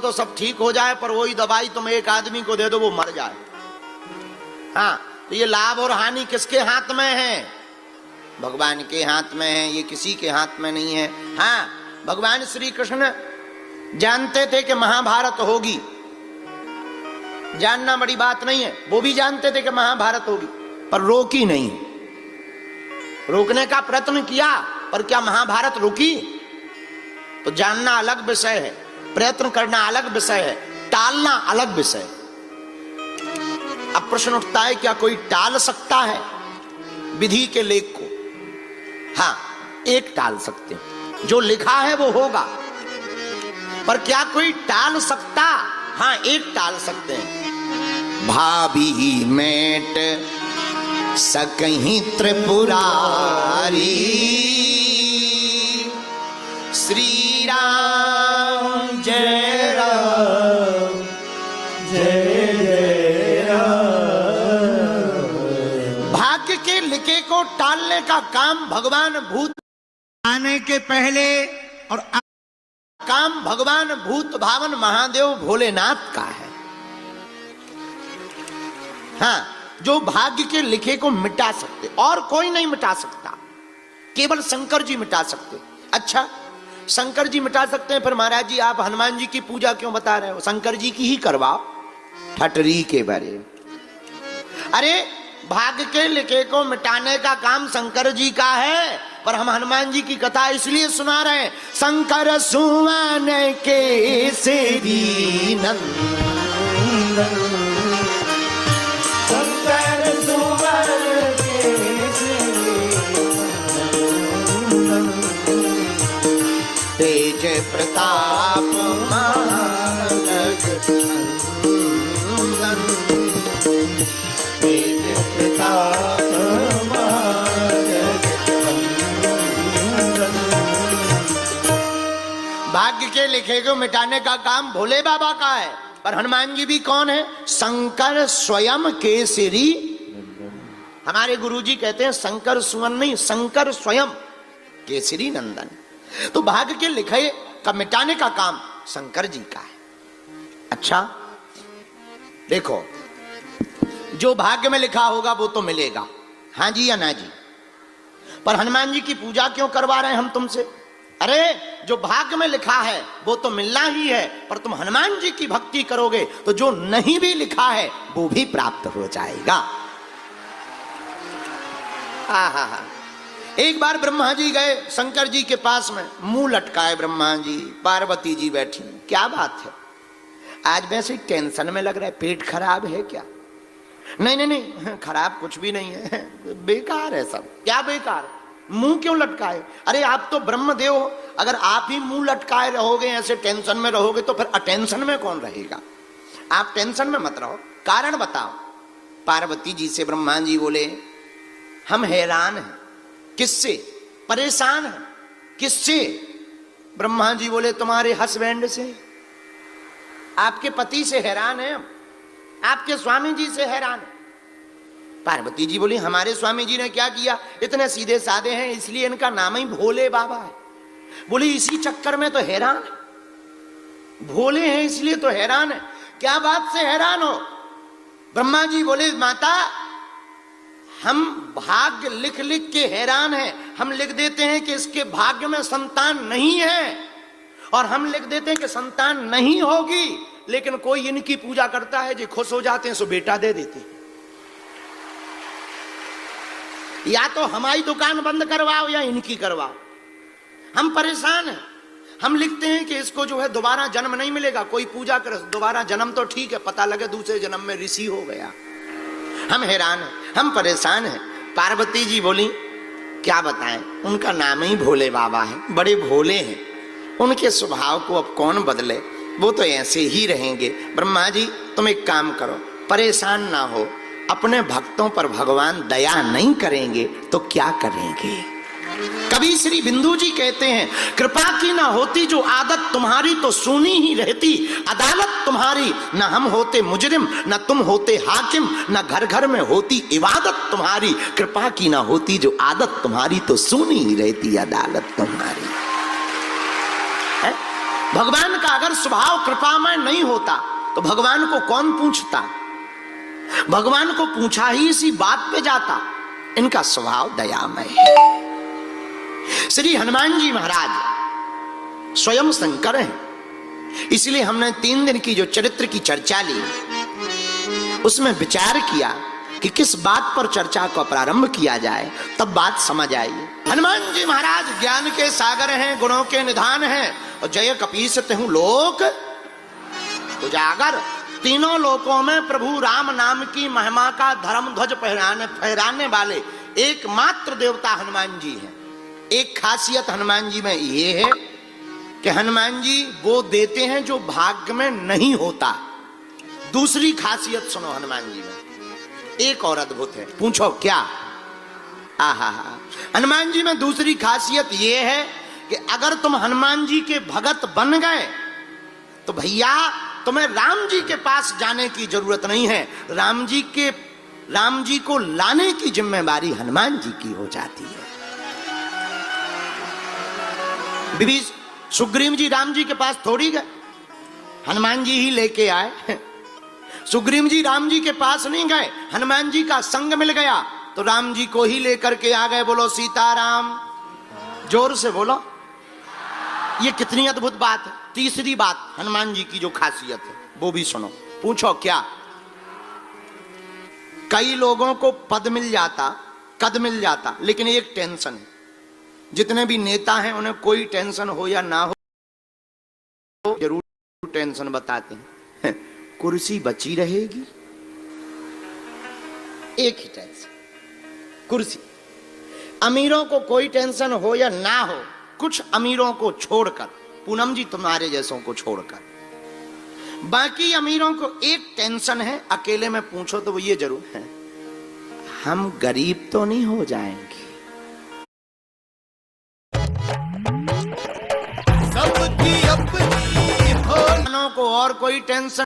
तो सब ठीक हो जाए, पर वही दवाई तुम एक आदमी को दे दो वो मर जाए। हाँ, तो ये लाभ और हानि किसके हाथ में है? भगवान के हाथ में है, ये किसी के हाथ में नहीं है। हाँ, भगवान श्री कृष्ण जानते थे कि महाभारत होगी, जानना बड़ी बात नहीं है, वो भी जानते थे कि महाभारत होगी, पर रोकी नहीं। रोकने का प्रयत्न किया, पर क्या महाभारत रुकी? तो जानना अलग विषय है, प्रयत्न करना अलग विषय है, टालना अलग विषय है। अब प्रश्न उठता है, क्या कोई टाल सकता है विधि के लेख को? हाँ, एक टाल सकते हैं, जो लिखा है वो होगा, पर क्या कोई टाल सकता? हाँ, एक टाल सकते हैं। भाभी मेट सकहीं त्रिपुरारी, श्री राम जय राम जय जय राम। भाग्य के लिखे को टालने का काम भगवान भूत आने के पहले और काम भगवान भूत भावन महादेव भोलेनाथ का है। हाँ, जो भाग्य के लिखे को मिटा सकते, और कोई नहीं मिटा सकता, केवल शंकर जी मिटा सकते। अच्छा, शंकर जी मिटा सकते हैं, फिर महाराज जी आप हनुमान जी की पूजा क्यों बता रहे हो? शंकर जी की ही करवाओ, ठटरी के बारे। अरे, भाग्य के लिखे को मिटाने का काम शंकर जी का है, पर हम हनुमान जी की कथा इसलिए सुना रहे हैं, शंकर सुवन के सेरी नंदन, शंकर सुवन के सेरी नंदन, तेज प्रताप महाजग नंदन, तेज प्रताप भाग्य के लिखे को मिटाने का काम भोले बाबा का है, पर हनुमान जी भी कौन है? शंकर स्वयं केसरी। हमारे गुरुजी कहते हैं शंकर सुवन नहीं, शंकर स्वयं केसरी नंदन। तो भाग्य के लिखे का मिटाने का काम शंकर जी का है। अच्छा, देखो, जो भाग्य में लिखा होगा वो तो मिलेगा, हाँ जी या ना जी? पर हनुमान जी की पूजा क्यों करवा रहे हैं हम तुमसे? अरे, जो भाग्य में लिखा है वो तो मिलना ही है, पर तुम हनुमान जी की भक्ति करोगे तो जो नहीं भी लिखा है वो भी प्राप्त हो जाएगा। आहा, एक बार ब्रह्मा जी गए शंकर जी के पास में, मुंह लटकाए ब्रह्मा जी, पार्वती जी बैठी। क्या बात है, आज वैसे टेंशन में लग रहा है, पेट खराब है क्या? नहीं नहीं नहीं, खराब कुछ भी नहीं है, बेकार है सब। क्या बेकार? मुंह क्यों लटकाए? अरे, आप तो ब्रह्मदेव हो, अगर आप ही मुंह लटकाए रहोगे, ऐसे टेंशन में रहोगे, तो फिर अटेंशन में कौन रहेगा? आप टेंशन में मत रहो, कारण बताओ। पार्वती जी से ब्रह्मा जी बोले, हम हैरान हैं। किससे? परेशान हैं। किससे? ब्रह्मा जी बोले, तुम्हारे हस्बैंड से, आपके पति से हैरान है, आपके स्वामी जी से हैरान है। पार्वती जी बोली, हमारे स्वामी जी ने क्या किया? इतने सीधे साधे हैं, इसलिए इनका नाम ही भोले बाबा है। बोली, इसी चक्कर में तो हैरान है, भोले हैं इसलिए तो हैरान है। क्या बात से हैरान हो? ब्रह्मा जी बोले, माता, हम भाग्य लिख लिख के हैरान हैं। हम लिख देते हैं कि इसके भाग्य में संतान नहीं है, और हम लिख देते हैं कि संतान नहीं होगी, लेकिन कोई इनकी पूजा करता है जी, खुश हो जाते हैं, सो बेटा दे देते हैं। या तो हमारी दुकान बंद करवाओ या इनकी करवाओ। हम परेशान हैं। हम लिखते हैं कि इसको जो है दोबारा जन्म नहीं मिलेगा, कोई पूजा करे, दोबारा जन्म तो ठीक है, पता लगे दूसरे जन्म में ऋषि हो गया। हम हैरान हैं, हम परेशान हैं। पार्वती जी बोली, क्या बताएं, उनका नाम ही भोले बाबा है, बड़े भोले हैं, उनके स्वभाव को अब कौन बदले, वो तो ऐसे ही रहेंगे। ब्रह्मा जी, तुम एक काम करो, परेशान ना हो, अपने भक्तों पर भगवान दया नहीं करेंगे तो क्या करेंगे? कभी श्री बिंदु जी कहते हैं, कृपा की ना होती जो आदत तुम्हारी तो सुनी ही रहती अदालत तुम्हारी, न हम होते मुजरिम न तुम होते हाकिम, न घर घर में होती इबादत तुम्हारी। कृपा की ना होती जो आदत तुम्हारी तो सुनी ही रहती अदालत तुम्हारी। है? भगवान का अगर स्वभाव कृपामय नहीं होता तो भगवान को कौन पूछता? भगवान को पूछा ही इसी बात पे जाता। इनका स्वभाव दयामय है। श्री हनुमान जी महाराज स्वयं शंकर हैं। इसलिए हमने 3 दिन की जो चरित्र की चर्चा ली उसमें विचार किया कि किस बात पर चर्चा को प्रारंभ किया जाए, तब बात समझ आई। हनुमान जी महाराज ज्ञान के सागर हैं, गुणों के निधान हैं, और जय कपीस तेहु लोक उजागर। तीनों लोकों में प्रभु राम नाम की महिमा का धर्म ध्वज फहराने वाले एकमात्र देवता हनुमान जी हैं। एक खासियत हनुमान जी में ये है कि हनुमान जी वो देते हैं जो भाग्य में नहीं होता। दूसरी खासियत सुनो हनुमान जी में, एक और अद्भुत है। पूछो क्या? आहा, हनुमान जी में दूसरी खासियत यह है कि अगर तुम हनुमान जी के भगत बन गए तो भैया तुम्हें राम जी के पास जाने की जरूरत नहीं है। राम जी को लाने की जिम्मेदारी हनुमान जी की हो जाती है। बीबी सुग्रीव जी राम जी के पास थोड़ी गए, हनुमान जी ही लेके आए। सुग्रीव जी राम जी के पास नहीं गए, हनुमान जी का संग मिल गया तो राम जी को ही लेकर के आ गए। बोलो सीताराम, जोर से बोलो। ये कितनी अद्भुत बात है। तीसरी बात हनुमान जी की जो खासियत है वो भी सुनो। पूछो क्या? कई लोगों को पद मिल जाता, कद मिल जाता, लेकिन एक टेंशन है। जितने भी नेता हैं उन्हें कोई टेंशन हो या ना हो जरूर टेंशन बताते हैं, कुर्सी बची रहेगी। एक ही टेंशन, कुर्सी। अमीरों को कोई टेंशन हो या ना हो, कुछ अमीरों को छोड़कर, पूनम जी तुम्हारे जैसों को छोड़कर, बाकी अमीरों को एक टेंशन है। अकेले में पूछो तो वो ये जरूर है, हम गरीब तो नहीं हो जाएंगे। सबकी अपनी हो को और कोई टेंशन